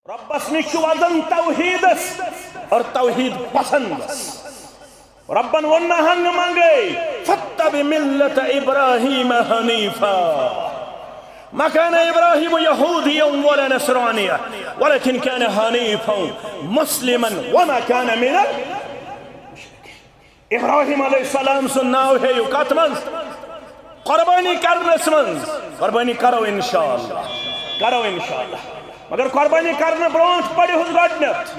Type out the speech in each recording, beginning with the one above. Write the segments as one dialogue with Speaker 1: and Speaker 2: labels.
Speaker 1: रब्बस निश वजन तौहीदस और तौहीद पसंद रब्बन वन्ना हंग मंगे फत्तबि मिल्लत इब्राहीम हनीफा मा कान इब्राहीम यहूदिय्यन वला नसरानिय्या वलकिन कान हनीफन मुस्लिमन वमा कान मिनल इब्राहीम अलैहिस्सलाम सुन नाव है यु कत मंज कुर्बानी करनस मंज कुर्बानी करो इंशाअल्लाह मगर कुर्बानी करने ब्रोंठ पड़े गडनत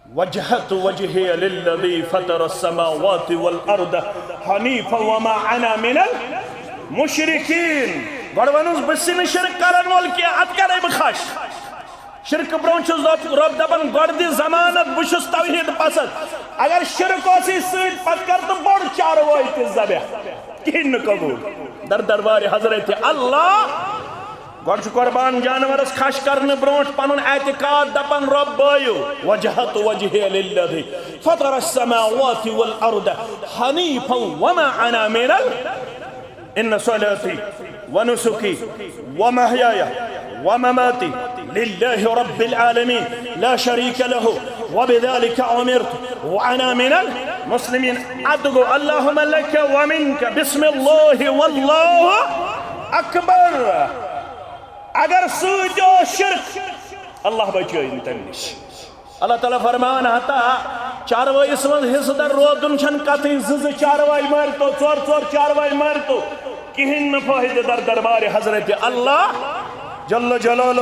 Speaker 1: वजहतु वजही लिल्लज़ी फ़तरस्समावाति वल अर्द हनीफा वमा अना मिनल मुशरिकीन गड वनुस बसिन शिरक करन वोल के अत करे बखश शिरक ब्रोंठ रब दपन गड दि जमानत बुशुस तौहीद पसंद अगर शिरक ओसी सत पत कर तो बड़ चारवाई ते ज़बह किन कबूल दर दरबार हजरत अल्लाह गड कुर्बान जानवरस खश करने ब्रोंठ पनुन एतिकाद दपन रब बायो वजहतु वजही लिल्लज़ी फ़तरस्समावाति वल अर्द हनीफा वमा अना मिनल इन्न सलाती व नुसुकी व महयाया व ममाती लिल्लाहि रब्बिल आलमीन ला शरीक लहु व बिज़ालिका उमिरतु व अना मिनल मुस्लिमीन अदगो अल्लाहुम्मा लक व मिनक बिस्मिल्लाहि वल्लाहु अकबर अगर सूजो शिरक अल्लाह बचाइन तनिश अल्लाह ताला फरमान हता चारवाइस मन हिस्सेदार रोदुन छन कथि ज चारवाई मार तो चोर चारवाई मार तो किहिन न फायदे दर दरबार हजरत अल्लाह जल्ल जलाल